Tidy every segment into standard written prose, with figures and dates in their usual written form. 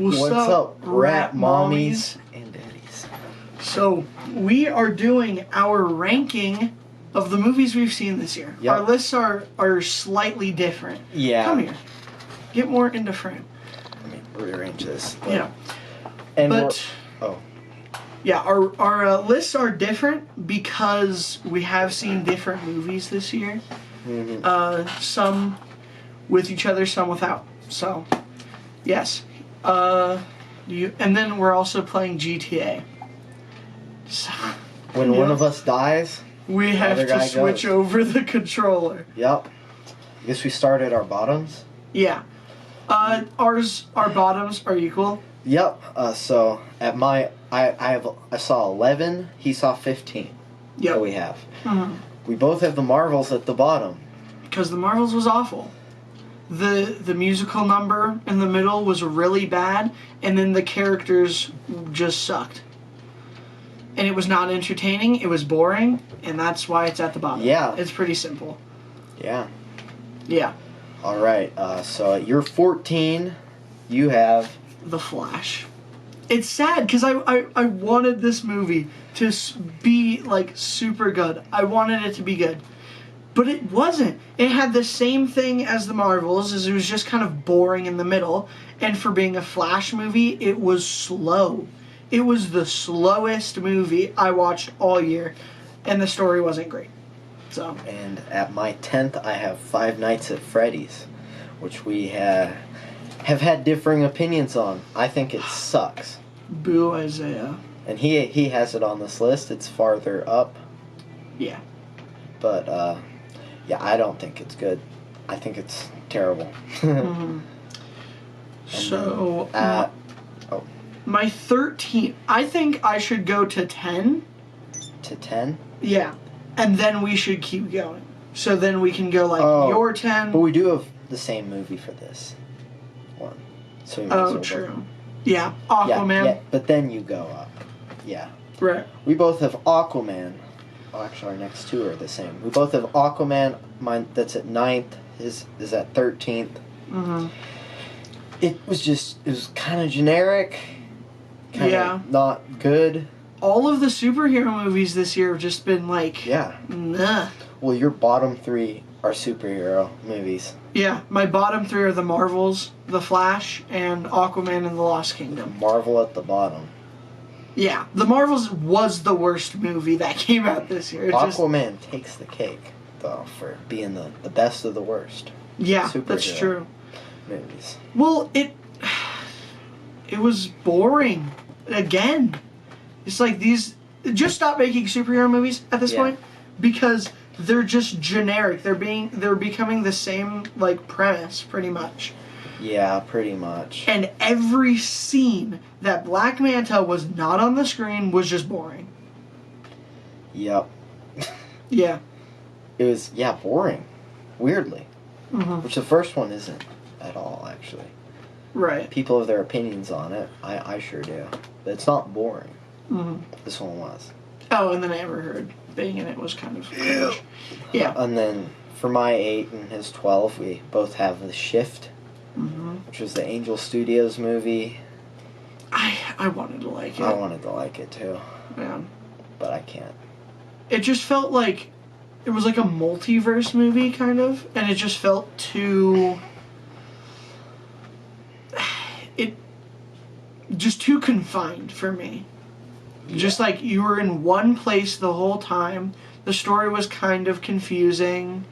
What's up, rat mommies and daddies? So, we are doing our ranking of the movies we've seen this year. Yep. Our lists are slightly different. Yeah. Come here. Get more into frame. Let me rearrange this. Yeah. And yeah, our lists are different because we have seen different movies this year. Mm-hmm. Some with each other, some without. So, yes. And then we're also playing GTA. So, when one of us dies, we have to switch over the controller. Yep. I guess we start at our bottoms. Yeah. Our bottoms are equal. Yep. So at my I saw 11. He saw 15. Yep. So we have. Mm-hmm. We both have the Marvels at the bottom. Because the Marvels was awful. The musical number in the middle was really bad, and then the characters just sucked. And it was not entertaining, it was boring, and that's why it's at the bottom. Yeah. It's pretty simple. Yeah. Yeah. Alright, so at your 14, you have... The Flash. It's sad, because I wanted this movie to be, like, super good. I wanted it to be good. But it wasn't. It had the same thing as the Marvels, as it was just kind of boring in the middle. And for being a Flash movie, it was slow. It was the slowest movie I watched all year, and the story wasn't great. So. And at my 10th, I have Five Nights at Freddy's, which we have had differing opinions on. I think it sucks. Boo, Isaiah. And he has it on this list. It's farther up. Yeah. But, yeah, I don't think it's good. I think it's terrible. Mm-hmm. So, my 13, I think I should go to 10. To 10? Yeah. And then we should keep going. So then we can go like your 10. But we do have the same movie for this one. So we might as well true. go. Yeah, Aquaman. Yeah, but then you go up. Yeah. Right. We both have Aquaman. Oh, actually, our next two are the same. We both have Aquaman. Mine, that's at 9th. His is at 13th. Mm-hmm. It was kind of generic. Kind of not good. All of the superhero movies this year have just been like... Yeah. Nah. Well, your bottom three are superhero movies. Yeah, my bottom three are the Marvels, The Flash, and Aquaman and the Lost Kingdom. Marvel at the bottom. Yeah, the Marvels was the worst movie that came out this year. Aquaman takes the cake, though, for being the best of the worst. Yeah, that's true. Movies. Well, it was boring. Again. It's like these... Just stop making superhero movies at this point, because they're just generic. They're becoming the same, like, premise, pretty much. Yeah, pretty much. And every scene that Black Manta was not on the screen was just boring. Yep. Yeah. It was, boring. Weirdly. Mm-hmm. Which the first one isn't at all, actually. Right. People have their opinions on it. I sure do. But it's not boring. Mm-hmm. This one was. Oh, and then Amber Heard being in it was kind of cringe. Yeah. And then for my 8 and his 12, we both have The Shift, which was the Angel Studios movie. I wanted to like it. I wanted to like it too. Yeah. But I can't. It just felt like it was like a multiverse movie, kind of, and it just felt too... just too confined for me. Yeah. Just like you were in one place the whole time. The story was kind of confusing.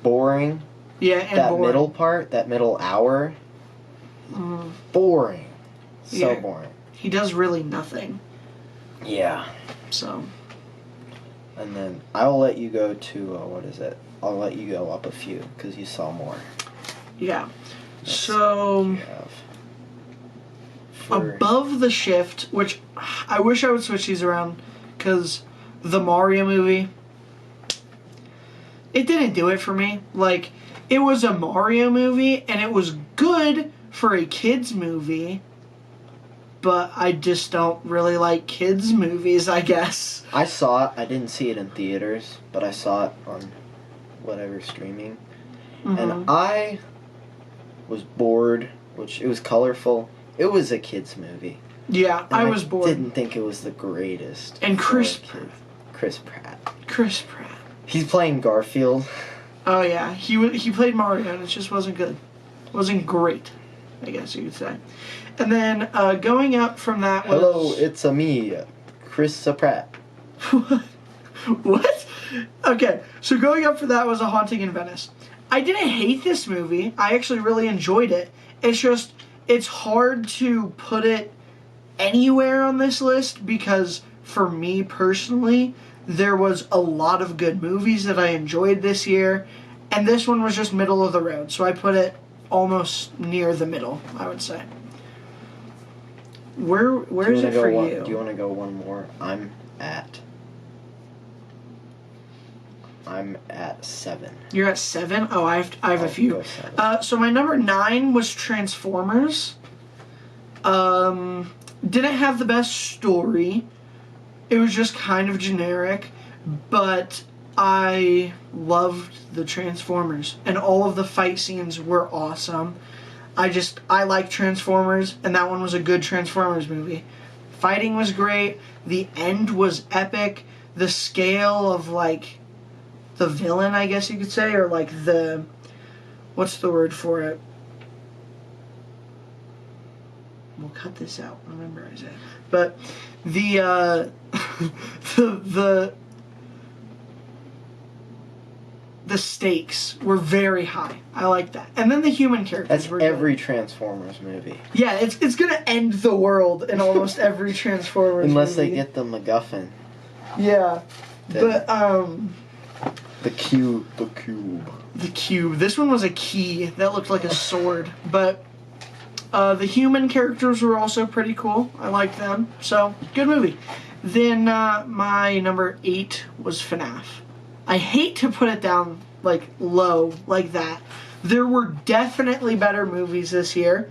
Boring. Yeah, and that boring. Middle part, that middle hour, boring. So boring. He does really nothing. Yeah. So. And then I'll let you go to, what is it? I'll let you go up a few, because you saw more. Yeah. So... Above The Shift, which I wish I would switch these around, because the Mario movie, it didn't do it for me. Like, it was a Mario movie, and it was good for a kid's movie, but I just don't really like kids' movies, I guess. I saw it. I didn't see it in theaters, but I saw it on whatever streaming. And I was bored, which it was colorful. It was a kids movie. Yeah, And I was bored. Didn't think it was the greatest. And Chris Pratt. Chris Pratt. He's playing Garfield. Oh yeah, he played Mario, and it just wasn't good. Wasn't great, I guess you could say. And then going up from that was... Hello, it's me, Chris Pratt. What? Okay, so going up for that was A Haunting in Venice. I didn't hate this movie. I actually really enjoyed it. It's just, it's hard to put it anywhere on this list because for me personally, there was a lot of good movies that I enjoyed this year, and this one was just middle of the road. So I put it almost near the middle, I would say. Where is it for you? Do you want to go one more? I'm at 7. You're at 7? Oh, I have a few. Go So my number 9 was Transformers. Didn't have the best story. It was just kind of generic, but I loved the Transformers, and all of the fight scenes were awesome. I like Transformers, and that one was a good Transformers movie. Fighting was great. The end was epic. The scale of, like, the villain, I guess you could say, or, like, the... What's the word for it? We'll cut this out. Remember, Isaiah. But the stakes were very high. I like that. And then the human characters were every good. Transformers movie. Yeah, it's gonna end the world in almost every Transformers Unless movie. they get the MacGuffin. Yeah. Then But The cube. the cube. This one was a key that looked like a sword. But the human characters were also pretty cool. I liked them. So, good movie. Then my number 8 was FNAF. I hate to put it down like low like that. There were definitely better movies this year.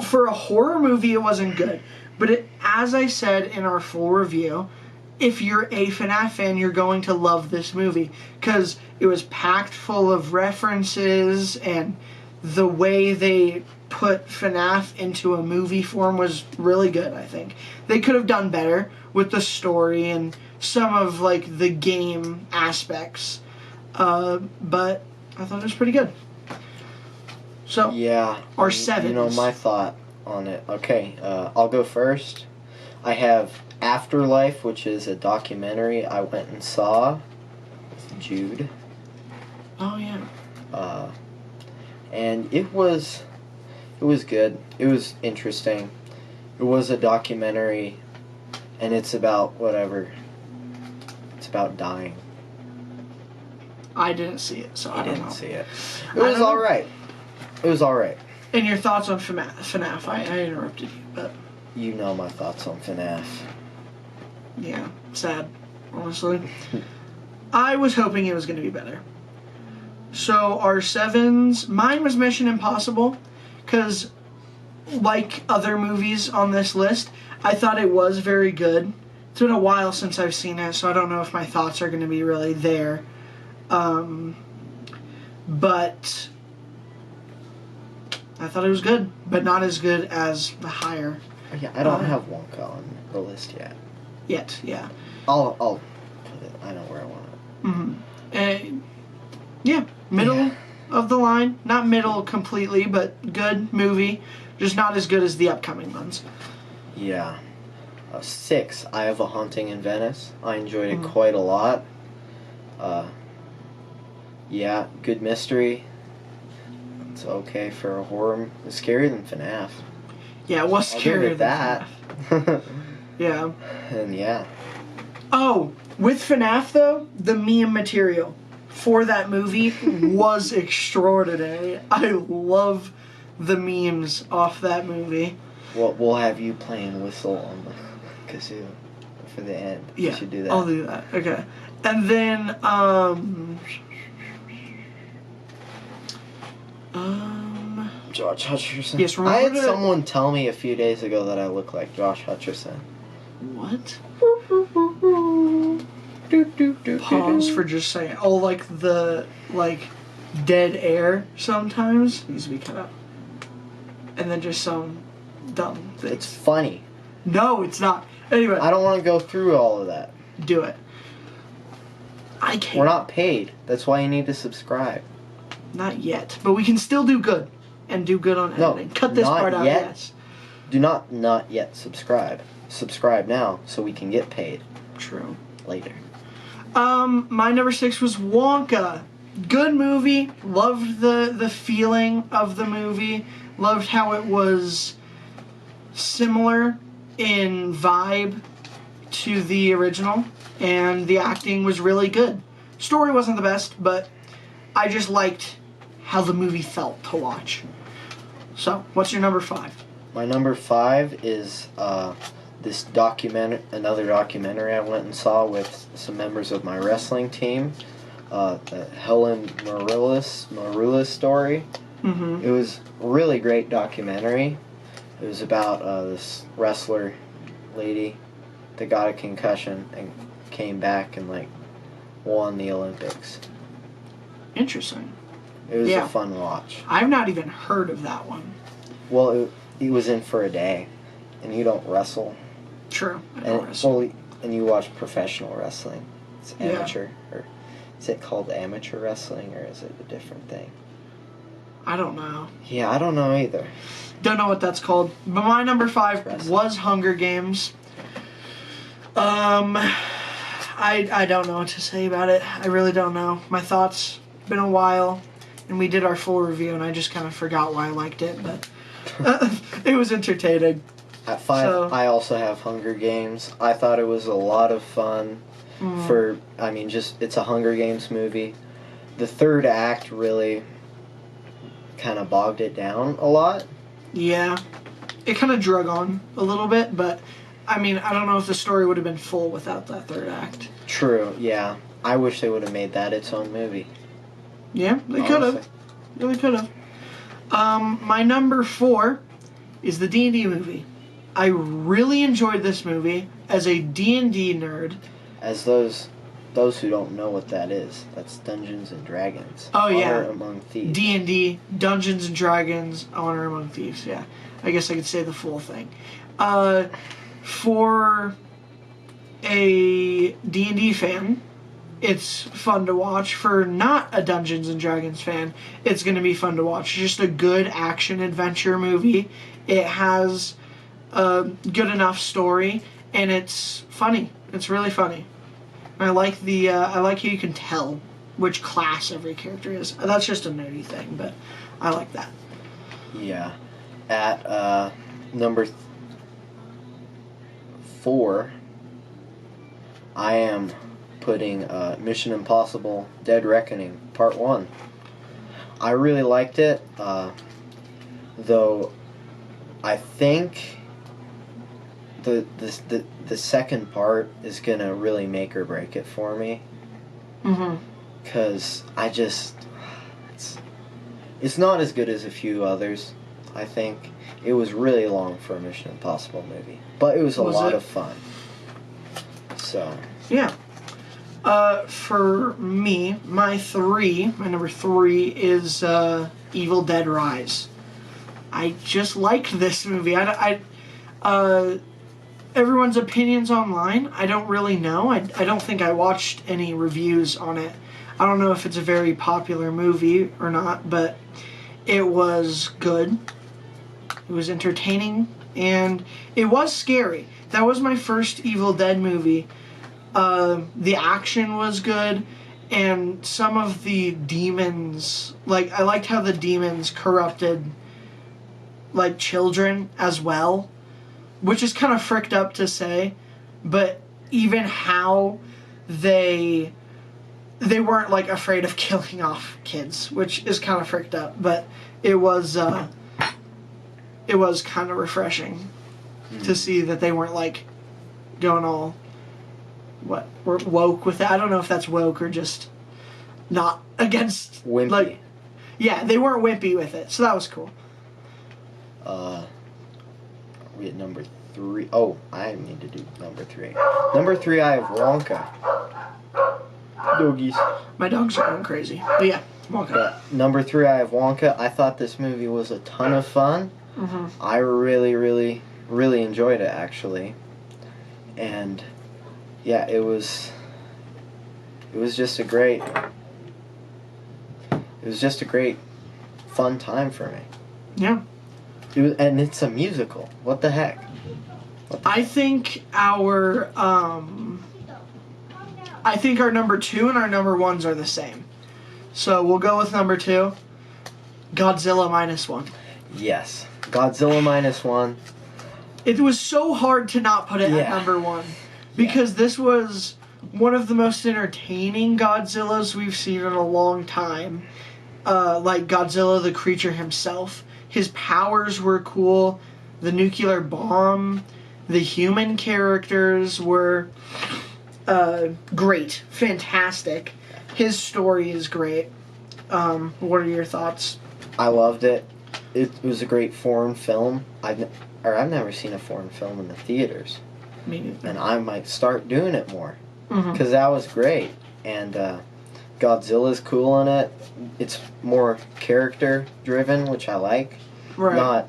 For a horror movie, it wasn't good. But as I said in our full review, if you're a FNAF fan, you're going to love this movie. Because it was packed full of references, and the way they put FNAF into a movie form was really good, I think. They could have done better with the story and some of, like, the game aspects. But I thought it was pretty good. So, yeah, our 7s. You know my thought on it. Okay, I'll go first. I have Afterlife, which is a documentary I went and saw with Jude. Oh, yeah. And it was good. It was interesting. It was a documentary, and it's about whatever. It's about dying. I didn't see it, so I don't know. Didn't see it. It was alright. It was alright. And your thoughts on FNAF? I interrupted you, but... You know my thoughts on FNAF. Yeah, sad, honestly. I was hoping it was going to be better. So, our 7s... Mine was Mission Impossible, because, like other movies on this list, I thought it was very good. It's been a while since I've seen it, so I don't know if my thoughts are going to be really there. But I thought it was good, but not as good as the higher. Yeah, I don't have Wonka on the list yet. Yeah. I'll put it. I know where I want it. Yeah, middle of the line. Not middle completely, but good movie. Just not as good as the upcoming ones. Yeah. 6, I have A Haunting in Venice. I enjoyed it quite a lot. Yeah, good mystery. It's okay for a horror. It's scarier than FNAF. Yeah, it was scarier than that. FNAF. Yeah. And yeah. Oh, with FNAF though, the meme material for that movie was extraordinary. I love the memes off that movie. Well, we'll have you playing Whistle on the kazoo for the end. Yeah, You should do that. I'll do that. Okay. And then, Josh Hutcherson. Yes, I had remember someone tell me a few days ago that I look like Josh Hutcherson. What? Pause for just saying. Oh, like the, dead air sometimes needs to be cut out. And then just some dumb things. It's funny. No, it's not. Anyway. I don't want to go through all of that. Do it. I can't. We're not paid. That's why you need to subscribe. Not yet. But we can still do good. And do good on editing. No, cut this not part out, yet. yes. Do not yet subscribe. Subscribe now so we can get paid. True. Later. My number 6 was Wonka. Good movie. Loved the feeling of the movie. Loved how it was similar in vibe to the original. And the acting was really good. Story wasn't the best, but I just liked how the movie felt to watch. So, what's your number 5? My number 5 is this another documentary I went and saw with some members of my wrestling team. The Helen Maroulis story. Mm-hmm. It was a really great documentary. It was about this wrestler lady that got a concussion and came back and won the Olympics. Interesting. It was a fun watch. I've not even heard of that one. Well, he was in for a day, and you don't wrestle. True. I don't wrestle. Well, and you watch professional wrestling. It's amateur. Or is it called amateur wrestling, or is it a different thing? I don't know. Yeah, I don't know either. Don't know what that's called. But my number 5 was Hunger Games. I don't know what to say about it. I really don't know. My thoughts. Been a while, and we did our full review, and I just kind of forgot why I liked it, but it was entertaining. At 5, I also have Hunger Games. I thought it was a lot of fun. It's a Hunger Games movie. The third act really kind of bogged it down a lot. Yeah. It kind of drug on a little bit, but I don't know if the story would have been full without that third act. True, yeah. I wish they would have made that its own movie. Yeah, they could have. Really could have. My number 4 is the D&D movie. I really enjoyed this movie as a D&D nerd. As those who don't know what that is, that's Dungeons and Dragons. Oh, yeah. Honor Among Thieves. D&D, Dungeons and Dragons, Honor Among Thieves, yeah. I guess I could say the full thing. For a D&D fan, it's fun to watch. For not a Dungeons and Dragons fan, it's going to be fun to watch. Just a good action-adventure movie. It has a good enough story, and it's funny. It's really funny. I like I like how you can tell which class every character is. That's just a nerdy thing, but I like that. Yeah. At number 4, I am putting Mission Impossible Dead Reckoning Part 1. I really liked it, though I think the second part is going to really make or break it for me. Mm-hmm. Because it's not as good as a few others, I think. It was really long for a Mission Impossible movie. But it was a lot of fun. So. Yeah. For me, my number 3 is Evil Dead Rise. I just liked this movie. Everyone's opinions online, I don't really know. I don't think I watched any reviews on it. I don't know if it's a very popular movie or not, but it was good. It was entertaining, and it was scary. That was my first Evil Dead movie. The action was good, and some of the demons, I liked how the demons corrupted, children as well, which is kind of fricked up to say, but even how they weren't, afraid of killing off kids, which is kind of fricked up, but it was kind of refreshing to see that they weren't, going all... we're woke with that. I don't know if that's woke or just not against... Wimpy. Yeah, they weren't wimpy with it, so that was cool. We at number 3. Oh, I need to do number 3. Number 3, I have Wonka. Doggies. My dogs are going crazy. But yeah, Wonka. Number 3, I have Wonka. I thought this movie was a ton of fun. I really, really, really enjoyed it, actually. And yeah, it was just a great fun time for me. Yeah. And it's a musical. What the heck? I think our number 2 and our number 1s are the same. So we'll go with number 2, Godzilla -1. Yes. Godzilla -1. It was so hard to not put it at number 1 because this was one of the most entertaining Godzillas we've seen in a long time. Like Godzilla, the creature himself. His powers were cool. The nuclear bomb. The human characters were great. Fantastic. His story is great. What are your thoughts? I loved it. It was a great foreign film. I've never seen a foreign film in the theaters. Me neither. And I might start doing it more. Mm-hmm. Because that was great. And Godzilla's cool in it. It's more character driven, which I like. Right. Not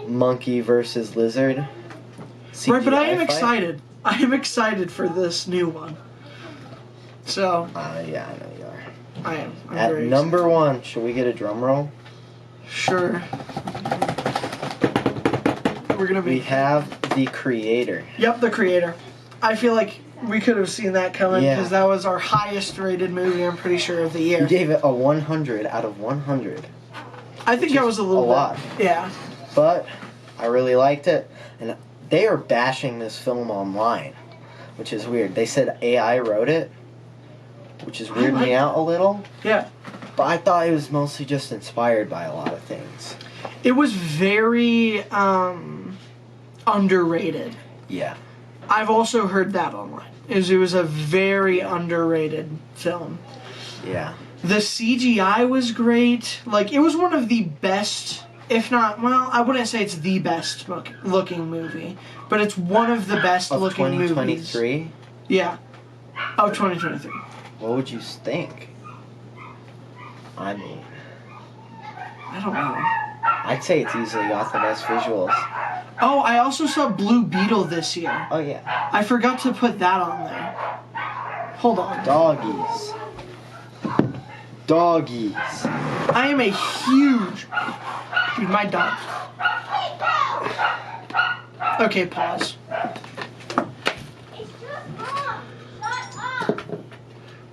monkey versus lizard. CGI right, but I am fight. excited. I am excited for this new one. So. Yeah, I know you are. I am. I'm At very number excited. 1, should we get a drum roll? Sure. We're gonna be. We have The Creator. Yep, The Creator. I feel like we could have seen that coming Yeah. because that was our highest rated movie, I'm pretty sure, of the year. You gave it a 100 out of 100. I think that was a little bit. lot. Yeah. But I really liked it. And they are bashing this film online, which is weird. They said AI wrote it, which is weirding me out a little. Yeah. But I thought it was mostly just inspired by a lot of things. It was very underrated. Yeah. I've also heard that online. It was a very underrated film. Yeah. The CGI was great. Like, it was one of the best, if not, well, I wouldn't say it's the best looking movie, but it's one of the best Of looking movies. 2023? Yeah. Of 2023. What would you think? I mean, I don't know. I'd say it's easily got the best visuals. Oh, I also saw Blue Beetle this year. Oh, yeah. I forgot to put that on there. Hold on. Doggies. Doggies. I am a huge... Dude, my dog. Okay, pause.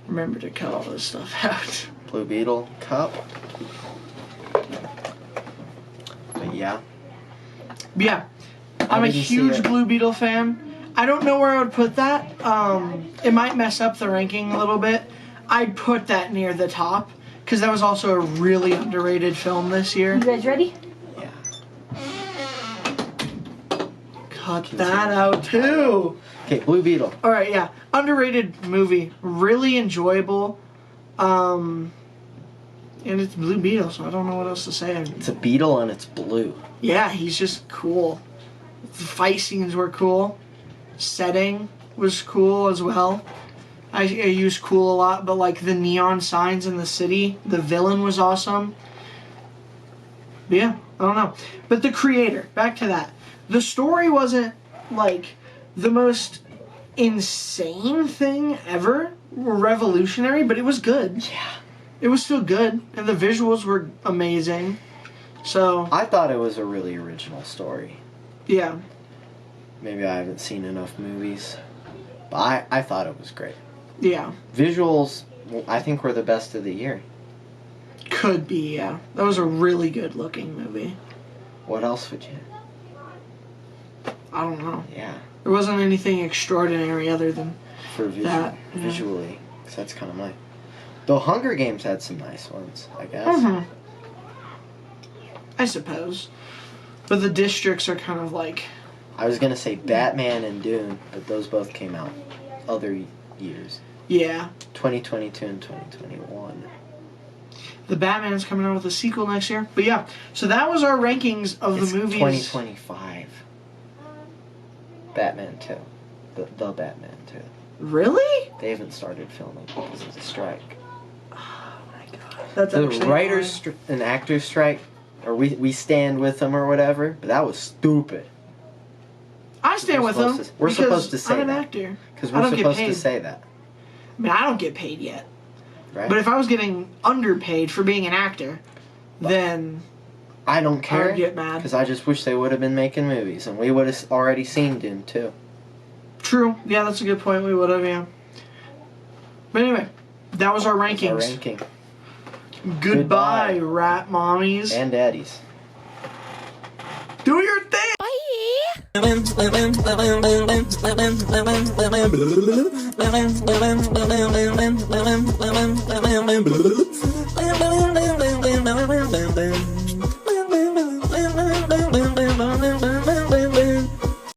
Remember to cut all this stuff out. Blue Beetle cup. But yeah. Yeah. I'm a did you see huge it? Blue Beetle fan. I don't know where I would put that. It might mess up the ranking a little bit. I'd put that near the top because that was also a really underrated film this year. You guys ready? Yeah. Cut that out too. Okay, Blue Beetle. All right, yeah. Underrated movie. Really enjoyable. And it's Blue Beetle, so I don't know what else to say. It's a beetle and it's blue. Yeah, he's just cool. The fight scenes were cool. Setting was cool as well. I use cool a lot, but like the neon signs in the city, the villain was awesome. But yeah, I don't know. But The Creator, back to that. The story wasn't like the most insane thing ever, revolutionary, but it was good. Yeah. It was still good, and the visuals were amazing. So, I thought it was a really original story. yeah. Maybe I haven't seen enough movies. But I thought it was great. Yeah. Visuals, I think, were the best of the year. Could be, yeah. That was a really good looking movie. What else would you... I don't know. Yeah. There wasn't anything extraordinary other than For that. Yeah. visually. Because that's kind of my... The Hunger Games had some nice ones, I guess. Mm-hmm. I suppose. But the districts are kind of like... I was going to say Batman and Dune, but those both came out other years. Yeah. 2022 and 2021. The Batman's coming out with a sequel next year. But yeah, so that was our rankings of It's the movies. 2025. Batman 2. The Batman 2. Really? They haven't started filming because of the strike. Oh my god. That's The actually writers and actors strike or we stand with them or whatever. But that was stupid. I stand with them. We're supposed to say I'm an that. actor. Because we're supposed to say that. I mean, I don't get paid yet. Right. But if I was getting underpaid for being an actor, then I don't care. I would get mad. Because I just wish they would have been making movies, and we would have already seen Doom 2. True. Yeah, that's a good point. We would have, yeah. But anyway, that was our rankings. Our ranking. Goodbye, rat mommies. And daddies. Do your thing! Bye!